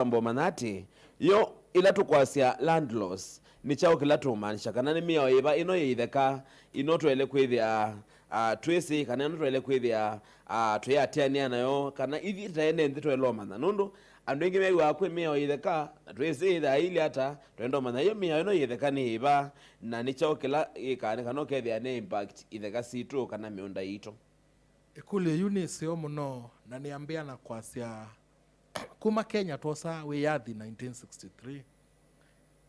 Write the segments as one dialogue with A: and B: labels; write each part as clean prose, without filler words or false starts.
A: mambo manati yo ila tukwasia land loss ni chao kila tumanisha kana ni mio iba ino yitheka ino twele kwithia twisi kana ino twele kwithia twa atiania nayo kana ithi taene nthi twelomana nundu andu ingi megwa kwe mio yitheka twisi itha ili hata twendo mana yo mio ino yitheka ni iba na ni chao kila ikane kana kethia ne impact itheka situ kana miunda ito
B: ikule Eunice yo muno na niambia na kwasia kuma Kenya tosa wiyathi 1963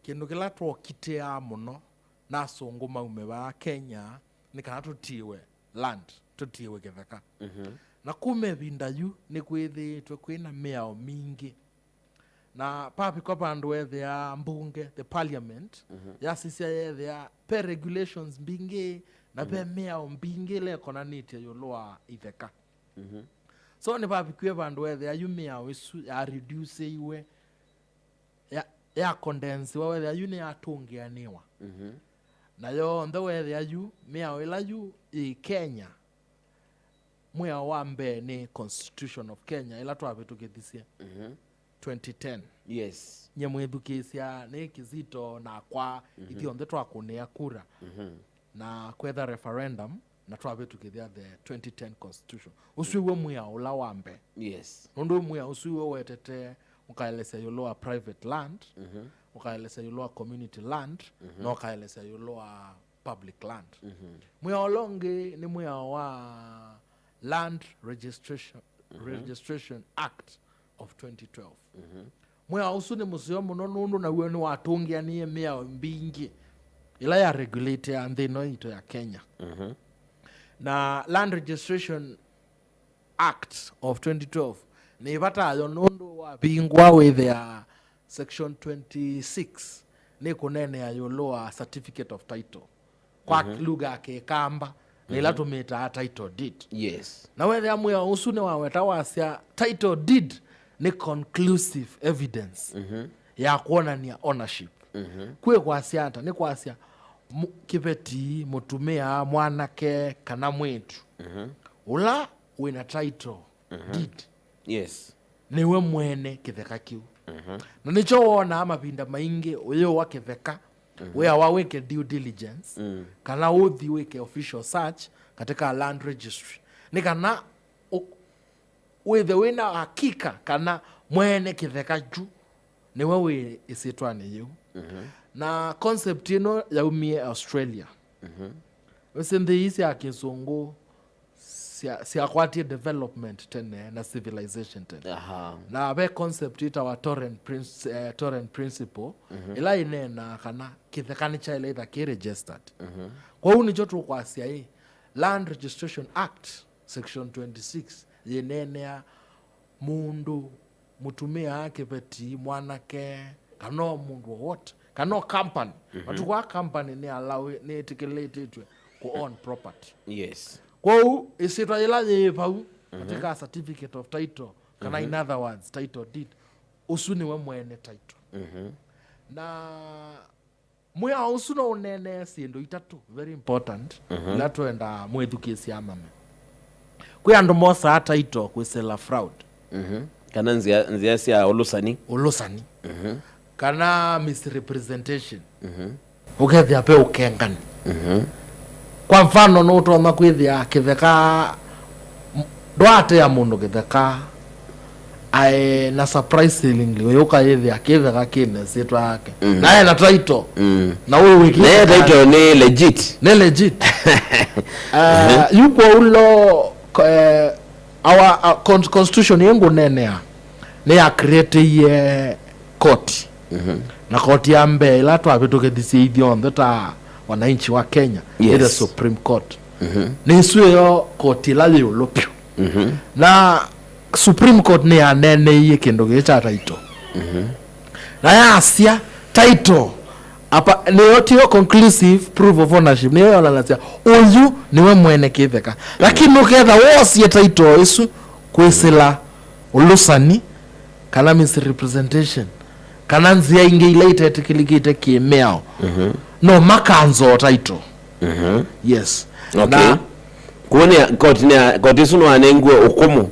B: kindu kila twokitea muno na songo maume ba Kenya ni kana tutiwe land tutiwe githaka na kume bindayu ni kwithitwe kwina miao mingi na papi kwa bandu ethia mbunge the parliament ya sisia ethia per regulations bingi na pe miao bingi le konanite yoloa itheka so ni papi kwe bandu ethia yu miao isu ya reduce iwe ya condense wa ethia yu ni atungianiwa na yo ndo ethia yu miao ila yu I Kenya mwea wambe ni Constitution of Kenya ila twabitukithisia 2010
A: yes
B: nye mwethukisia ni kizito na kwa ithio nthe twakunia kura na kwetha referendum na twabitukithia the 2010 Constitution usiwe mwea ula wambe
A: yes
B: nundu mwea usiwe wetete ukaelesa yuloa private land ukaelesa yuloa community land na ukaelesa yuloa public land mwea olongi ni mwea wa Land Registration Act of 2012 mwea usu ni musio muno nundu na uwe ni watungia niye mea mbingi ila ya regulate ya nthino ito ya Kenya na Land Registration Act of 2012 ni bata ayo nundu wa bingwa with ya section 26 ni kunene ya yoloa certificate of title kwa lugha ke kamba nila tumita title deed
A: yes
B: na wethe amwe usune waweta wasia title deed ni conclusive evidence ya kuonania ownership kwe kwasia ata ni kwasia kibeti mutumia mwanake kana mwetu ula wina title deed
A: yes
B: niwe mwene kitheka kiu na nicho wona mapinda maingi uyo wa kitheka wea waweke due diligence kana uthi weke official search katika land registry ni kana wethe wina hakika kana mwene kitheka juu ni wewe isitwane yu na concept ino ya umie Australia wesende hisi ya kizungu si akwati development tene na civilization tene na be concept ita wa torrent principle ila inena kana kithekani cha ile ita ki registered kwa hiyo nicho tu kwasia hii Land Registration Act section 26 yenenea mundu mutumia yake peti mwanake kano mundu wote kano company watu kwa company ni allow ni etiquette ku own property
A: yes
B: kwa hiyo isitwa ila yepau katika certificate of title kana in other words title deed usuni we mwene title na mwea usuna unene sindu itatu very important ila tuenda mwethukisi amame kwe andu mosa title kwisela fraud
A: kana nzia sia olusani
B: kana misrepresentation ukethia pe ukengani kwa mfano no utoma kwithia kitheka dwate ya mundu kitheka ai na surprisingly yoka yithia kitheka kine sitwa yake naye na title na wewe wiki
A: na title ni legit
B: yuko ulo our constitution yengu nenea ni ya create court na court ya mbe ila twabituke ithio ndota wananchi wa Kenya the Supreme Court ni suyo court ila yolopyo na Supreme Court ni anene iye kindu gicha title na yasia title apa ni yotio conclusive proof of ownership ni yo lanasia uyu niwe mwene kitheka lakini uketha wosie title isu kwisila ulusani kana misrepresentation kana nzia ingi ilete etikilikite kimeao no makanzo title yes
A: okay kuone koti suno anengwe ukumu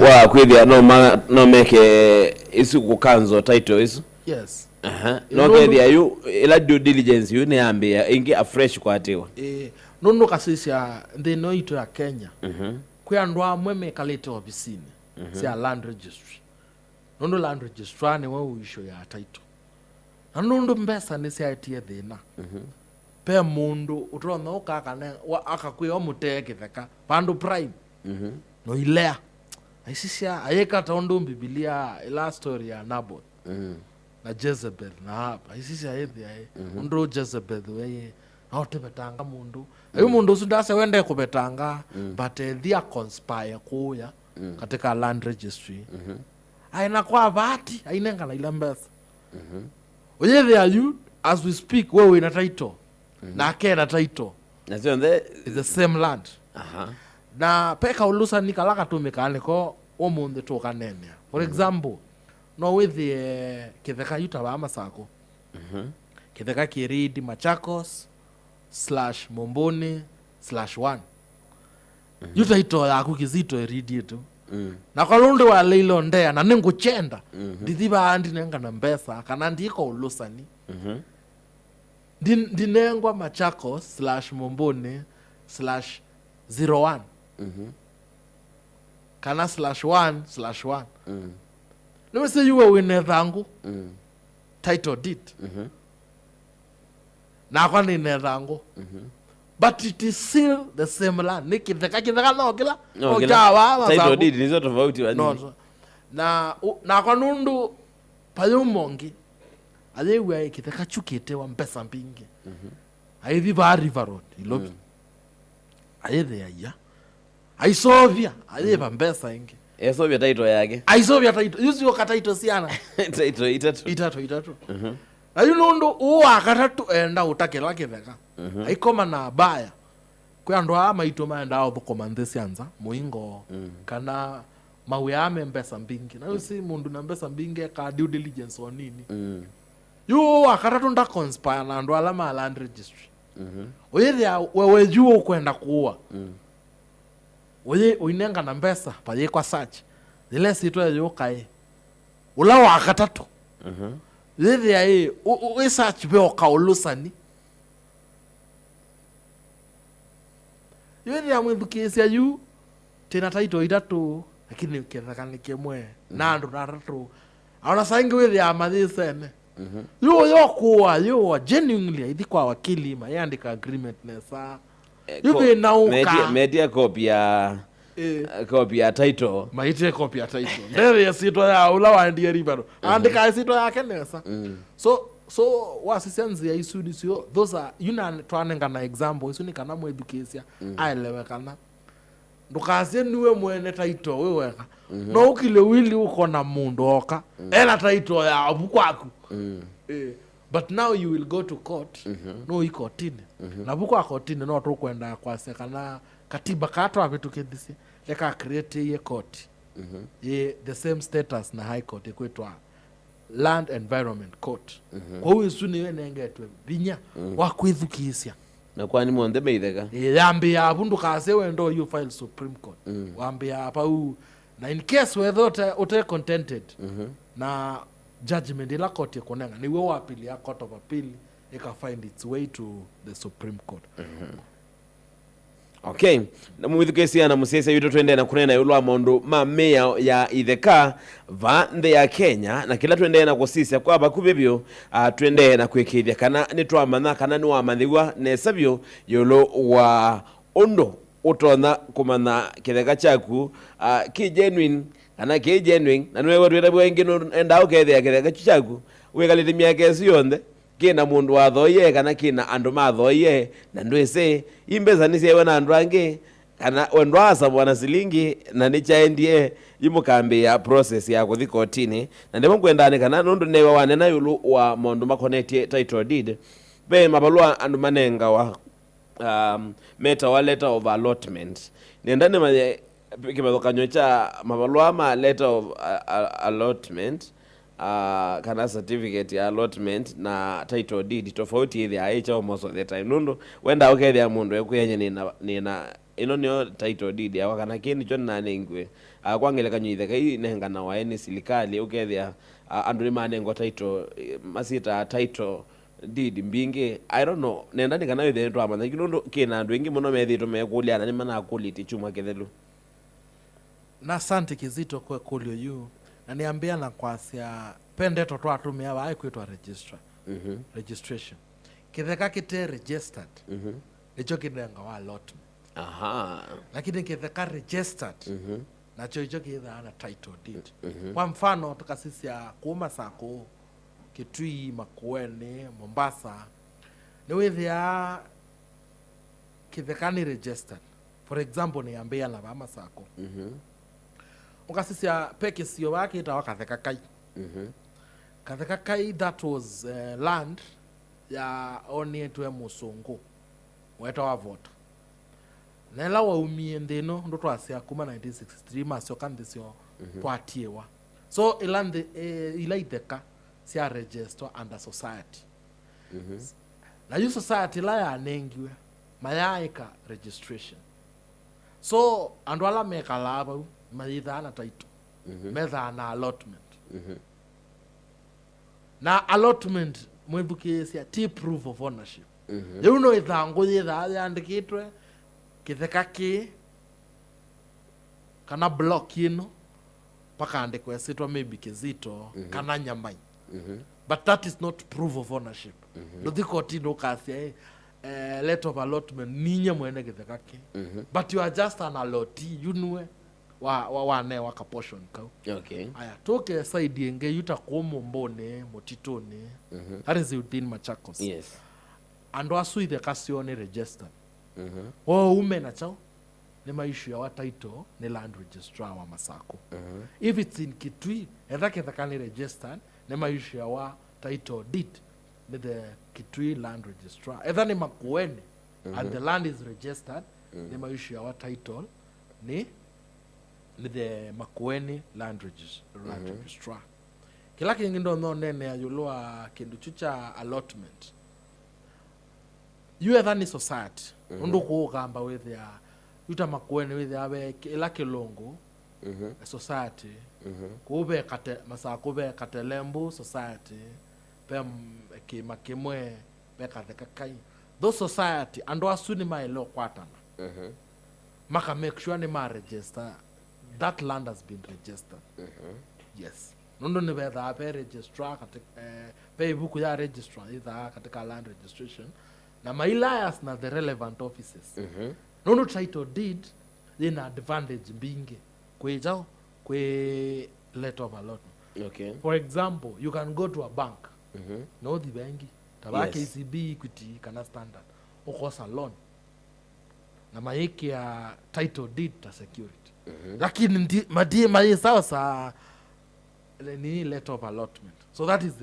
A: wa kwithia no make isu kukanzo title isu
B: yes
A: no kwithia yu ila due diligence yu ne ambia ingi afresh kwatiwa
B: nono kasisia ndino ito ya Kenya kwi andu amwe mekalete obisini sia land registry nono land registrar ni wa uisho ya title anondo mbesa ni sia itie thina pe mundu utrona ukakane akakwiyo muteke theka pandu prime no ilea aisisia ayeka taondo Biblia ila story ya Naboth na Jezebel na hapa aisisia yethi aye ndo Jezebel weye auti betanga mundu ayo mundu sundase wende kubetanga but thia conspire kuya katika land registry aina kwa bahati ainenga na ila mbesa oyethi ayu as we speak wewe ina title na akena title
A: na sio the
B: is the same land na peka ulusa nikalaka tumikane ko omunde tokanene for example no with the kitheka yuta ba masako kitheka kiridi Machakos /Momboni/1 yuta ito yaku kizito eridi yetu na kwa lunde wa leilo ndea na ninguchenda ndithiba andi nenga na mbesa kana ndiko ulusani dinengwa Machakos /Momboni/01 kana /1/1 let me say you were wine thangu title deed na kwa ni nethangu but it is still the same land nikitheka no kila ojawa
A: title deed ni zote tofauti wa
B: no na kwa nundu payumongi ayewe kitheka chukete wa mpesa mbingi aithi ba river road ilobi ayethe ya aisovia ayeba mpesa ingi
A: esovia title yake
B: aisovia title yuzi yo kataito siana
A: title
B: itatu ayu nundu uwa katatu enda utakela kitheka aikoma na baya kwa ndo ama itoma enda obukoma nthesi anza muingo kana mawiyame mpesa mbingi na yusi mundu na mpesa mbingi ka due diligence on nini yu akatatu nda conspire na ndo alama land registry oyethi wewe juo kwenda kuua oye oinenga na mbesa paye kwa search ile sitwa yo kai ula wakatatu yethi ai o search be okaulusani yethi amwithukisia yu tena title itatu lakini kethakani kemwe na andu naratu ona sangi wethi amathisene yo kuwa genuinely ithi kwa wakili ma yandika agreement nesa yuve nauka
A: media copy ya title
B: maite copy ya title ndere ya sito ya ula wandia ribaro andika sito yake nesa so wasisenzi ya isudi sio those are twanenga na example isuni kana mwedukisia aelewe kana ndukazie niwe mwene title wewe no ukile wili uko na mundu oka ena title ya abukwaku but now you will go to court no ikotini na bukwa kotini no tukwenda kwa sekana katiba katwa abetukethisi eka create ye court the same status na high court ekwetwa land environment court kwa hiyo suni wenengetwe binya wakwithukisia
A: na kwani monde meithega
B: yambi abundu kase wendo you file supreme court wambi apa u na in case whether uta contented na judgment ila court ikonenga ni wewe appeal ya court of appeal ika find its way to the supreme court
A: okay na mwithukisia na musese yuto twende na kunena yulwa mondo mamea ya itheka va nthe ya Kenya na kila twende na kusisia kwa bakubibyo twende na kwikithia kana ni twamana kana ni wamathiwa nesabyo yulo wa ondo utona kumana kitheka chaku ki genuine kana ki genuine na niwe wetwe bwengi no enda ukethia kitheka chaku wikalite miaka yonthe kina mundu wathoye kana kina andu mathoye na ndwese imbeza nisiewe na andu angi kana wendwasa bwana silingi na nichaendie imukambi ya process ya kuthi kotini na ndemo kwendane kana nundu newa wanena yulu wa mondu makonetie title deed be mabalua andu manenga wa meta wa letter of allotment nendane maye kimethokanyo cha mabalua ma letter of allotment kana certificate ya allotment na title deed tofauti hithi aicha most of the time nundu wenda ukethia mundu ekuyenye nina ino nio title deed ya kana kini cho nanengwe kwangeleka nyitheka hii nengana wa ene silikali ukethia andu ni manengo title masita title deed mbingi I don't know nenda nikana withe ndo amana kino kina andu ingi muno methito mekuliana ni mana quality chuma kethelu
B: na asante Kizito kwa kulio yu na niambia na kwasia pendeto twatumia wae kwitwa registration kitheka kite registered nicho kinenga wa allotment lakini kitheka registered nacho icho kitha na title deed kwa mfano tukasisi ya kuuma sako Kitui, Makueni, Mombasa ni withia kitheka ni registered. For example niambia na vama sako ukasisi ya peke sio wake itawa katheka kai katheka kai that was land ya oni etwe musungu weta wa vote nela wa umie ndino ndo twasia kuma 1963 masio kandisio twatiewa so ilande ilaitheka sia register under society na yu society la ya nengiwe mayaika registration so andu ala meka lava maitha na title metha na allotment na allotment mwibukisia ti proof of ownership you know ithangu yitha yandikitwe kitheka ki kana block ino paka andikwe sitwa maybe Kizito kana Nyamai but that is not proof of ownership no thikoti no kasia letter of allotment ninye mwene kitheka ki but you are just an allottee you know wa ne waka portion kau
A: okay
B: aya toke side enge yuta komo mbone motitone that is within Machakos
A: yes
B: and wasu the kasione register ume na chao ni maishu ya wa title ni land registrar wa Masako if it's in Kitui edake thakani registered ni maishu ya wa title deed ni the Kitui land registrar edha ni Makueni and the land is registered ni maishu ya wa title ni the Makueni land registrar kila kingi ndo nene ya yulua kindu chucha allotment you edha ni society undu kuugamba withia yuta Makueni withia we ila Kilungu society kube kate Masako be Katelembu society pe Makimwe be katheka kai those society and wasuni mailo kwatana maka make sure ni ma register that land has been registered yes nondo ni betha pe registrar katika pe buku ya registrar itha katika land registration na mailayas na the relevant offices nondo title deed ina advantage mbingi kwejao kwe letter of allotment
A: okay
B: for example you can go to a bank no the banki tabaki
A: Yes.
B: KCB Equity kana Standard ukosa loan na maiki ya title deed ta security lakini madie mai sasa ni letter of allotment so that is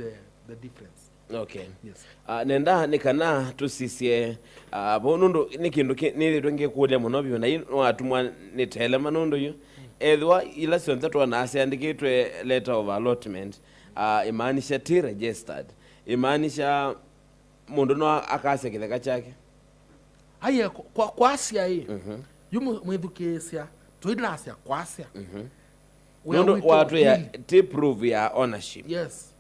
B: the difference
A: okay
B: yes
A: nenda nikana tusisie bonundo nikindu nili twenge kulia muno byo na watumwa nitele manondo yo edwa ila sonza twana asiandikitwe letter of allotment imaanisha ti registered imaanisha mundu no akase kitheka chake
B: aye kwa asia hii yumu mwithukesia twina asia kwa asia
A: nondo watu ya ti proof ya ownership
B: yes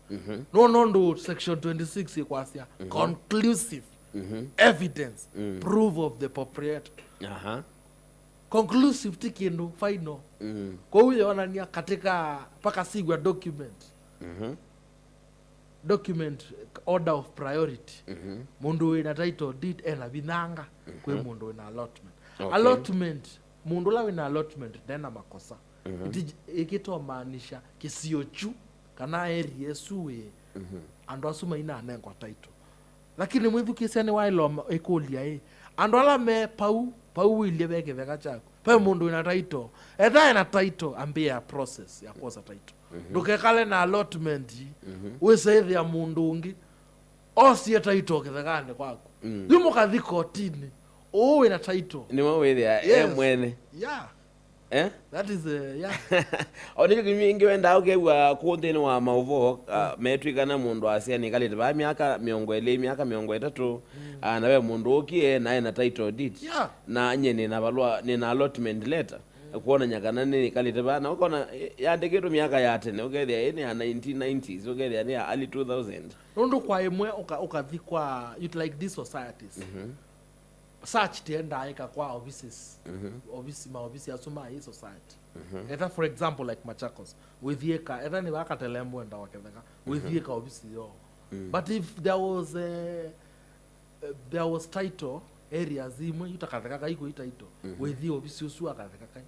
B: no section 26 kwa asia conclusive evidence proof of the proprietor conclusive tikindu final kwa huyo wanania katika paka sigwa document order of priority mundu ina title deed ena binanga kwe mundu ina allotment allotment mundu la ina allotment tena makosa ikito maanisha kisiochu kana area suwe ando asuma ina anengwa title lakini mwithu kisene wailo ekulia ando ala me pau ile beke veka chako pa mundu ina title etha ina title ambia process ya kosa title ndukekale na allotment wese ya mundu ungi osie title kithekane kwako yumo kathi kotini ina title
A: ni mawithia
B: Yes.
A: mwene
B: yeah That is yeah.
A: Onike kimingi wenda ukewa kuthini wa mauvo metwikana mundu asia nikalite ba miaka 20 miaka 30 nawe mundu ukie naye na title deed
B: Yeah.
A: na nyene na balwa ni na allotment letter kuona nyakana ni kalite ba na ukona yandikitwo miaka ya tene ukethia ni ya 1990s ukethia ni ya early 2000
B: Nundu kwa imwe ukathi kwa like these societies. Search tienda aika kwa offices. Office ya suma hii society. Either for example like Machakos withieka either ni waka telembo enda waketheka withieka office yo. But if there was title areas imwe utakatheka kai ku title withi office usu akatheka kai.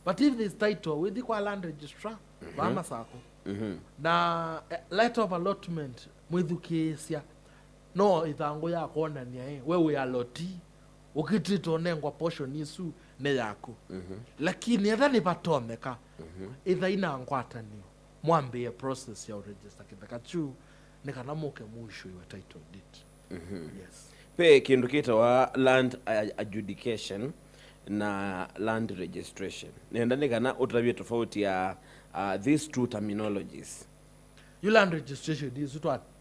B: But if this title withi kwa land registrar bama sako. Na letter of allotment mwithukisia no ithango ya kuonania wewe alloti ukitito nengwa portion isu ne yako lakini etha ni batomeka itha ina ngwatanio mwambie process ya register kitheka chu ni kana muke mwisho wa title deed. Yes.
A: Pe kindu kita wa land adjudication na land registration nenda ni kana utavie tofauti ya these two terminologies.
B: You land registration is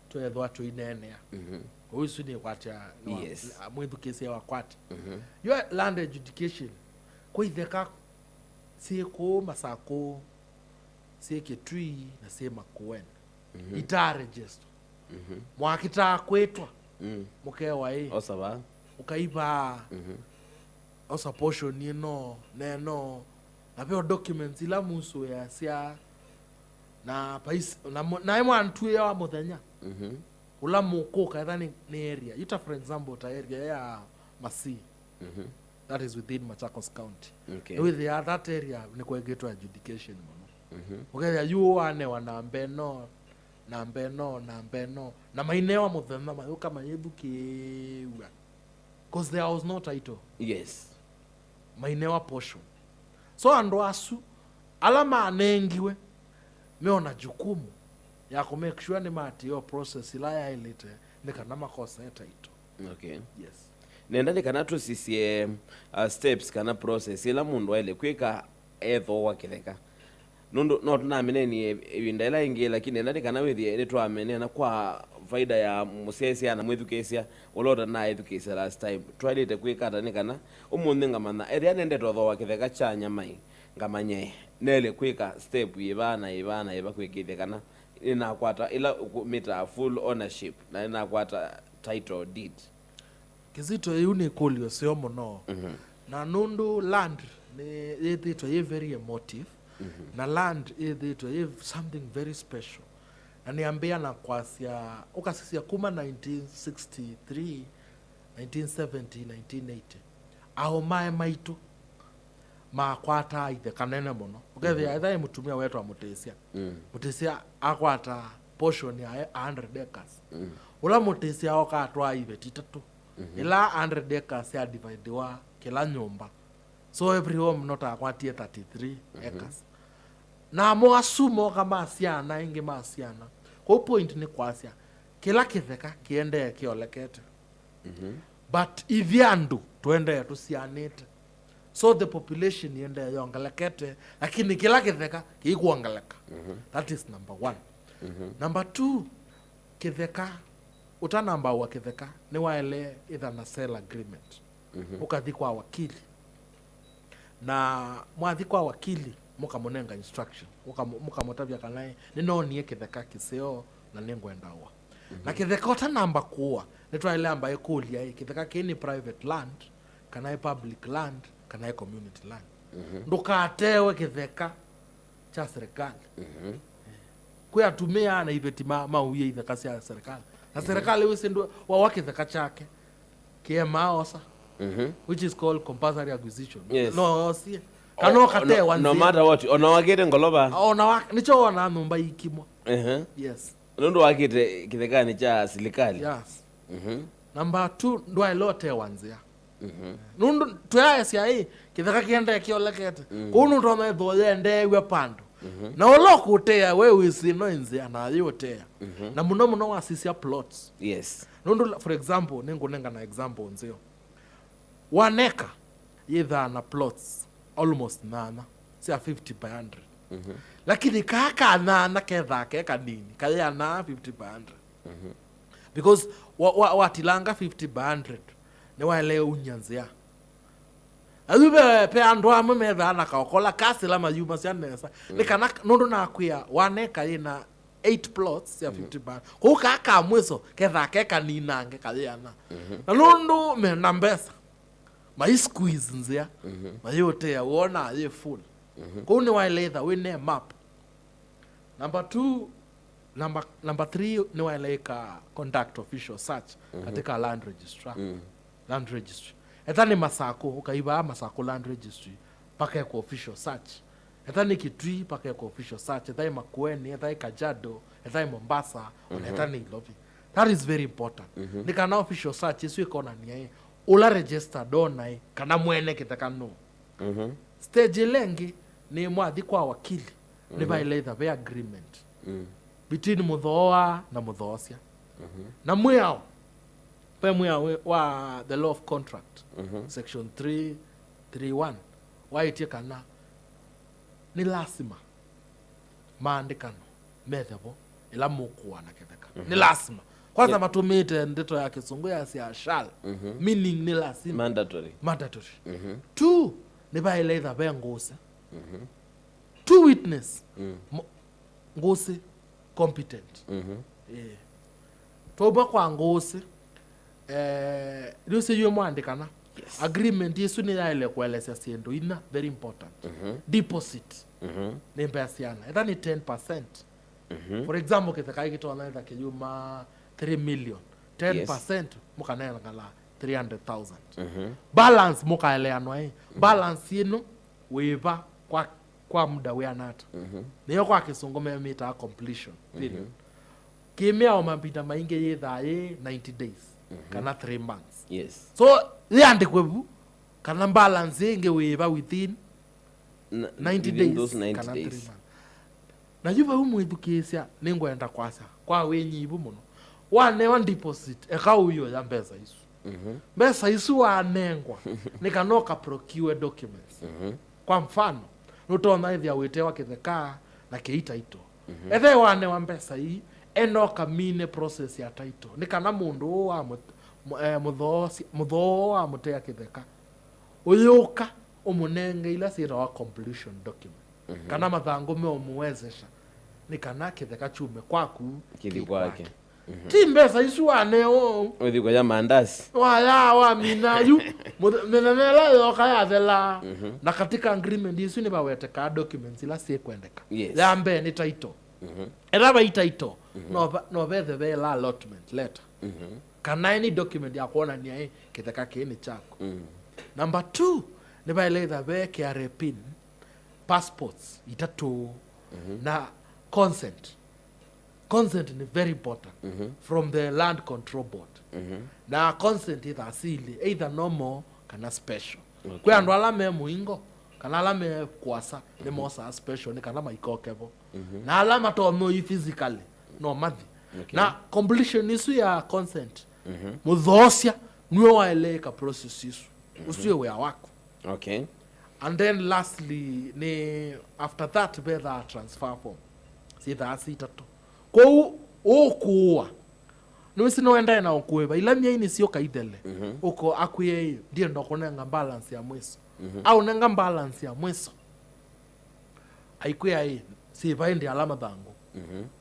B: to ethwa to inenea uisu ni kwatia
A: Yes.
B: mwithu kesi wa kwati. Your land adjudication kuitheka siku masako sieke tree na sema kuwen ita register mwakita kwetwa mukewa
A: Osaba
B: ukaiba osa portion ino neno na peo documents ila musu ya sia na pais na imo antu ya muthenya ula muko kaitha ni area ita for example ta area ya Masi that is within Machakos County.
A: Okay.
B: With that area ni kwegetwa adjudication okay you ane wana mbeno na mainewa muthenya mayuka mayethukiwa because there was no title.
A: yes
B: Mainewa portion so ando asu alama anengiwe meona jukumu ya ku make sure ni mati yo process ila ya ilite ni kana makosa ya title.
A: okay
B: Yes.
A: nenda ni kana tu sisi steps kana process ila mundu ile kwika etho wakitheka nundu no tunamene ni ibinda ingi lakini nenda ni kana withi ile twamene na kwa faida ya musesi na mwithukesia ulota na education last time twalite kwika tani kana umunthi ngamana ethia nende totho wakitheka chanya mai ngamanye nele kwika step ibana kwikithia kana ina kwata ila mita full ownership na ina kwata title deed
B: Kizito yuni kulio sio mono na nundu land ni ithitwa ye very emotive na land ithitwa ye something very special na niambia na kwasia ukasisia kuma 1963 1970 1980 ao mae maitu makwata ithe kanene muno ukethia itha mutumia wetu amutesia mutesia akwata portion ya 100 acres ula mutesia okatwa ithe titatu ila 100 acres ya divide wa kila nyumba so every home not akwatie 33 acres na mo asumo kama asiana ingi masiana kwa point ni kwasia kila kitheka kiende kiolekete but ivyandu twende tusianite so the population yende yongelekete lakini kila kitheka kikuongeleka that is number 1 number 2 kitheka utanamba wa kitheka ni waele either na sell agreement ukathi kwa wakili na mwathi kwa wakili mukamunenga instruction mukamutavya kanae ninonie kitheka kiseo na ningwendawa na kitheka utanamba kuwa nitwaile ambaye kulia kitheka kini private land kana public land kana community land ndukatewe kitheka cha serikali kwa tumia na iveti mauye itheka cia serikali na serikali wisi ndo wakitheka chake kiemaosa which is called compulsory acquisition.
A: Yes.
B: No see kano kate wanzi
A: no matter what ona wakite ngoloba
B: nicho ona numba ikimwa. Yes.
A: Nundu wakite kithekani cha serikali.
B: Yes. Number 2 ndo ilote wanzia. Nundu twaya cia kitheka kiende kiolekete kunu ndo metho yende pando na olokutea wewe sino inzia na yotea na muno wasisia plots.
A: Yes.
B: Nundu for example ningunenga na example nzio waneka either na plots almost nana cia 50 by 100 lakini kaka na ketha keka nini kaya na 50 by 100 because watilanga 50 by 100 ne wale unyanzia azube pe andwa metha na kaokola kasi la mayuma cia nesa ni kana nundu na kwia waneka ina 8 plots cia 50 by ko kaka mweso ketha keka ninange kaya na nundu me na mbesa mai squeeze nzia mayote ya wona ye full ko ni wale either we ne map number 2 number 3 ni wale ka conduct official search katika land registrar land registry etani masako ukaiba masako land registry paka kwa official search etani Kitui paka kwa official search etani Makueni etani Kajiado etani Mombasa etani Lovi. That is very important. Ni kana official search isu ikona ni ula register dona kana mwene kitakano stage lengi ni mwathi kwa wakili ni by the agreement between muthoa na muthosia na mwao wa the law of contract section 331 waitie kana ni lazima maandikano methabo ila mukuwa na ketheka ni lazima kwanza matumite ndito ya Kisungu ya sia shall meaning ni lazima
A: mandatory
B: 2 ni baile the bengosa 2 witness ngosi competent toba kwa ngosi ndio yue mwandikana agreement yesu ni ile kueleza siendo ina very important deposit ni pesa eta ni 10% for example kitaka kitona ita kijuma 3 million 10% mukana ngala 300,000 balance mukaeleanwa balance yenu weba kwa muda we anata niyo kwa Kisungu meta completion period kimia omambita mainge yethaye 90 days kana 3 months so yandi kwebu kana balance inge weba within 90 days
A: those 90
B: kana
A: days
B: 3 months na yuba umwithukisia ningwenda kwasa kwa wenyibu muno wane on deposit ekauyo ya mbesa isu mbesa isu wanengwa nikanoka procure documents kwa mfano nutona ithia witewa kitheka na kiita ito ethe wane wa mbesa hii enoka mine process ya title nikana mundu wa mutho wa mutea kitheka uyuka umunenge ila sira wa completion document kana mathango me omuwezesha nikana kitheka chume kwaku
A: kili kwake
B: ti mbesa isu wane
A: uthi kwa ya mandasi
B: wa minayu menenela yoka ya thela na katika agreement isu ni bawete ka documents ila si kwendeka yambe ni title era ba title no be the la allotment letter kana any document ya kuona ni kitheka kini chako number 2 ni ba ile the KRA pin passports itatu na consent ni very important from the land control board na consent is asili either normal kana special kwa ndo alame muingo kana alame kwasa ni mosa special ni kana maikokevo na alama to no physically no mathi na completion isu ya consent muthosia niwe waeleka process isu usiwe we wako and then lastly ni after that be the transfer form see the asitato kwa ukuwa nwisi noenda na okueba ila mia ini sio kaidele uko akuye ndiye ndokonenga balance ya mweso au nenga balance ya mweso aikuya hii si vaindi alama thangu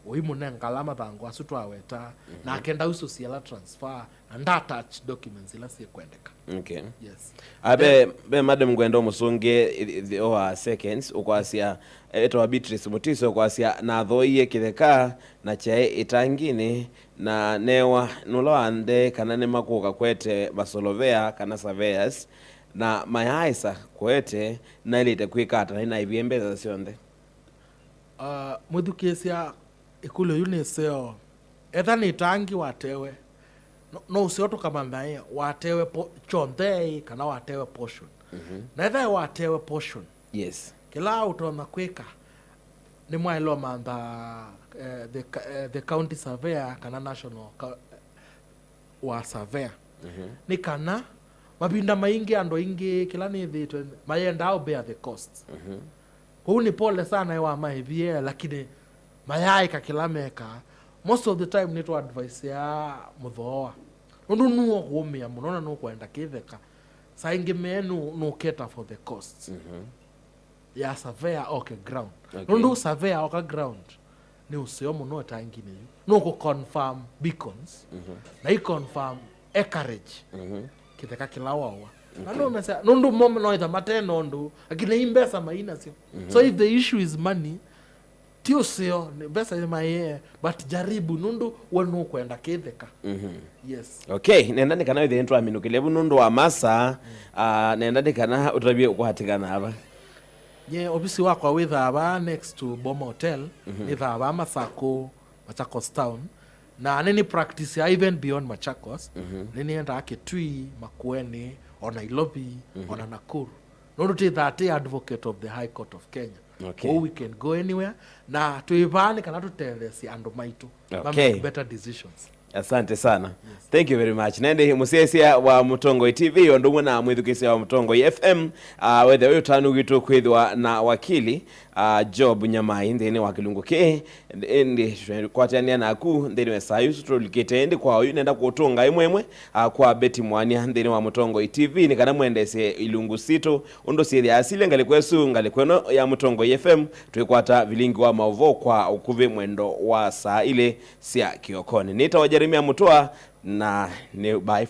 B: oimu nenga alama thangu asutu aweta na akenda uso siela transfer and attach documents ila si kwendeka yes
A: be madam Gwendo Musunge the seconds ukwasia eto Beatrice Mutiso ukwasia na thoiye kitheka na chae itangini na newa nuloande kana ne makuka kwete basolovea kana surveyors na mayaisa kwete na ile itakwikata na ibiembeza sionde
B: muthukesia ikulo yuneseo etha ni tangi watewe no usioto kama mbaye watewe chonde kana watewe portion na etha watewe portion kila utona kweka ni mwailo manda the county surveyor kana national wa surveyor ni kana mabinda maingi ando ingi kila ni vitu mayenda au bear the cost huu ni pole sana ewa maivie lakini mayai kakilameka most of the time nito advice ya muthoa nundu nuo kuumia munona no kwenda kitheka saingi menu no cater for the costs ya surveyor okay ground nundu surveyor okay ground ni usio muno tangine no ko confirm beacons na i confirm acreage kitheka kilawawa nando mesa nundu mom no ita mateno ndu akina imbesa maina sio so if the issue is money tio sio besa maye but jaribu nundu wenu kwenda kitheka yes
A: okay nenda nikana ithe ntwa minukilebu nundu wa masa nenda nikana utabie ukuhatikana haba
B: obisi wakwa witha aba next to Boma Hotel witha aba Masako Machakos town na nini practice ya even beyond Machakos nini enda Kitui Makueni or Nairobi or Nakuru no to that advocate of the High Court of Kenya or we can go anywhere na tuivane kana tutelesi ando maitu make better decisions.
A: Asante sana. Thank you very much. Nende musiesia wa Mutongo TV ondumwe na mwithukisia wa Mutongo FM wethe uyu tanu gitu kwithwa na wakili Job Nyamai ndene wa Kilungu ke ndi kwatania naku ndene sayu tulikete ndi kwa uyu nenda kutunga imwemwe kwa Betty Mwania ndene wa Mutongo TV ni kana mwendese ilungu sito undo sithi asile ngalikwesu ngalikweno ya Mutongo FM twikwata vilingi wa mauvo kwa ukuve mwendo wa saa ile sia kiokoni nita Jeremia Mutua na ni bye.